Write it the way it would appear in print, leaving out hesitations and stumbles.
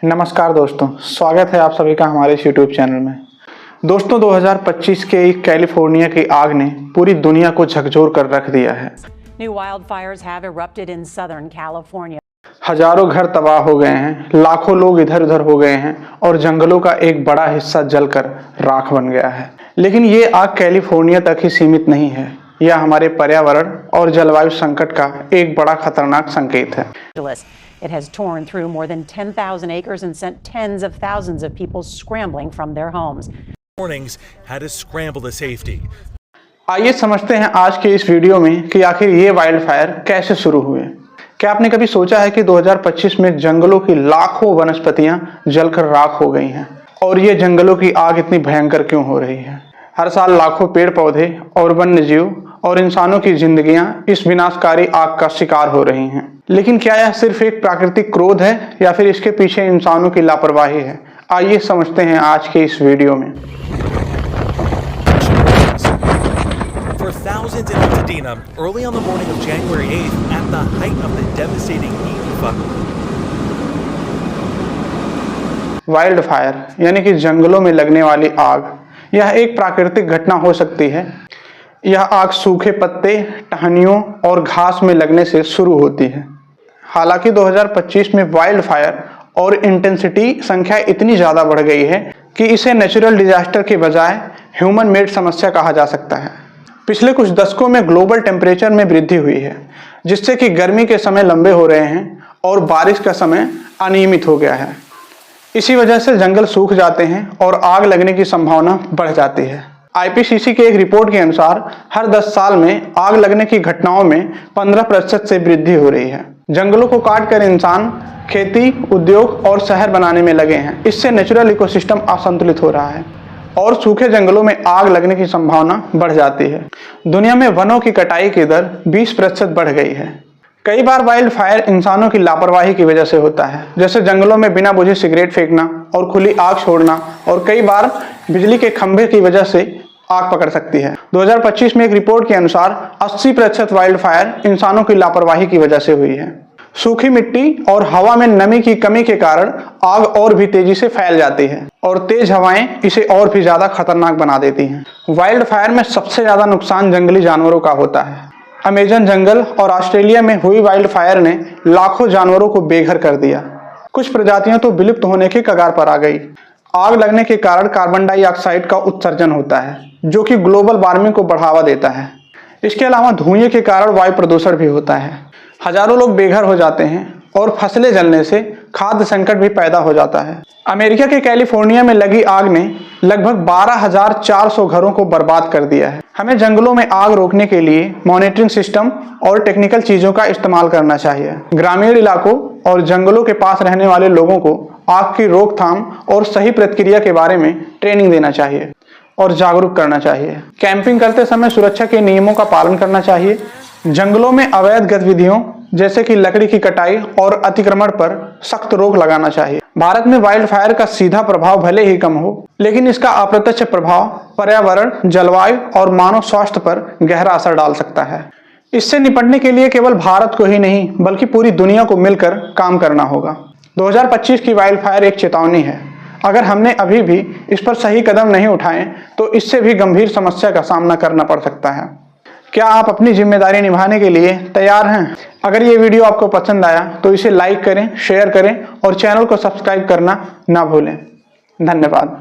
नमस्कार दोस्तों, स्वागत है आप सभी का हमारे इस YouTube चैनल में। दोस्तों 2025 के कैलिफोर्निया की आग ने पूरी दुनिया को झकझोर कर रख दिया है। New wildfires have erupted in southern California. हजारों घर तबाह हो गए हैं, लाखों लोग इधर उधर हो गए हैं और जंगलों का एक बड़ा हिस्सा जलकर राख बन गया है। लेकिन ये आग कैलिफोर्निया तक ही सीमित नहीं है, यह हमारे पर्यावरण और जलवायु संकट का एक बड़ा खतरनाक संकेत है। It has torn through more than 10,000 acres and sent tens of thousands of people scrambling from their homes. Warnings had to scramble to safety. आइए समझते हैं आज के इस वीडियो में कि आखिर ये वाइल्ड फायर कैसे शुरू हुए। क्या आपने कभी सोचा है कि 2025 में जंगलों की लाखों वनस्पतियां जलकर राख हो गई हैं और ये जंगलों की आग इतनी भयंकर क्यों हो रही है? हर साल लाखों पेड़ पौधे और वन्य जीव और इंसानों की जिंदगियां इस विनाशकारी आग का शिकार हो रही हैं। लेकिन क्या यह सिर्फ एक प्राकृतिक क्रोध है या फिर इसके पीछे इंसानों की लापरवाही है? आइए समझते हैं आज के इस वीडियो में। For thousands in Altadena, early on the morning of January 8th, at the height of the devastating heat. Wild fire यानी कि जंगलों में लगने वाली आग, यह एक प्राकृतिक घटना हो सकती है। यह आग सूखे पत्ते, टहनियों और घास में लगने से शुरू होती है। हालांकि 2025 में वाइल्ड फायर और इंटेंसिटी संख्या इतनी ज़्यादा बढ़ गई है कि इसे नेचुरल डिजास्टर के बजाय ह्यूमन मेड समस्या कहा जा सकता है। पिछले कुछ दशकों में ग्लोबल टेम्परेचर में वृद्धि हुई है, जिससे कि गर्मी के समय लंबे हो रहे हैं और बारिश का समय अनियमित हो गया है। इसी वजह से जंगल सूख जाते हैं और आग लगने की संभावना बढ़ जाती है। IPCC के एक रिपोर्ट के अनुसार हर 10 साल में आग लगने की घटनाओं में 15% से वृद्धि हो रही है। जंगलों को काट कर इंसान खेती, उद्योग और शहर बनाने में लगे हैं। इससे नेचुरल इकोसिस्टम असंतुलित हो रहा है और सूखे जंगलों में आग लगने की संभावना बढ़ जाती है। दुनिया में वनों की कटाई की दर 20% बढ़ गई है। कई बार वाइल्ड फायर इंसानों की लापरवाही की वजह से होता है, जैसे जंगलों में बिना बुझे सिगरेट फेंकना और खुली आग छोड़ना, और कई बार बिजली के खंभे की वजह से आग पकड़ सकती है। 2025 में एक रिपोर्ट के अनुसार 80% वाइल्ड फायर इंसानों की लापरवाही की वजह से हुई है। सूखी मिट्टी और हवा में नमी की कमी के कारण आग और भी तेजी से फैल जाती है और तेज हवाएं इसे और भी ज्यादा खतरनाक बना देती हैं। वाइल्ड फायर में सबसे ज्यादा नुकसान जंगली जानवरों का होता है। अमेजन जंगल और ऑस्ट्रेलिया में हुई वाइल्ड फायर ने लाखों जानवरों को बेघर कर दिया। कुछ प्रजातियां तो विलुप्त होने के कगार पर आ गई। आग लगने के कारण कार्बन डाइऑक्साइड का उत्सर्जन होता है, जो कि ग्लोबल वार्मिंग को बढ़ावा देता है। इसके अलावा धुएं के कारण वायु प्रदूषण भी होता है। हजारों लोग बेघर हो जाते हैं और फसलें जलने से खाद्य संकट भी पैदा हो जाता है। अमेरिका के कैलिफोर्निया में लगी आग ने लगभग 12,400 घरों को बर्बाद कर दिया है। हमें जंगलों में आग रोकने के लिए मॉनिटरिंग सिस्टम और टेक्निकल चीजों का इस्तेमाल करना चाहिए। ग्रामीण इलाकों और जंगलों के पास रहने वाले लोगों को आग की रोकथाम और सही प्रतिक्रिया के बारे में ट्रेनिंग देना चाहिए और जागरूक करना चाहिए। कैंपिंग करते समय सुरक्षा के नियमों का पालन करना चाहिए। जंगलों में अवैध गतिविधियों जैसे कि लकड़ी की कटाई और अतिक्रमण पर सख्त रोक लगाना चाहिए। भारत में वाइल्ड फायर का सीधा प्रभाव भले ही कम हो, लेकिन इसका अप्रत्यक्ष प्रभाव पर्यावरण, जलवायु और मानव स्वास्थ्य पर गहरा असर डाल सकता है। इससे निपटने के लिए केवल भारत को ही नहीं बल्कि पूरी दुनिया को मिलकर काम करना होगा। 2025 की वाइल्ड फायर एक चेतावनी है। अगर हमने अभी भी इस पर सही कदम नहीं उठाए तो इससे भी गंभीर समस्या का सामना करना पड़ सकता है। क्या आप अपनी जिम्मेदारी निभाने के लिए तैयार हैं? अगर ये वीडियो आपको पसंद आया तो इसे लाइक करें, शेयर करें और चैनल को सब्सक्राइब करना ना भूलें। धन्यवाद।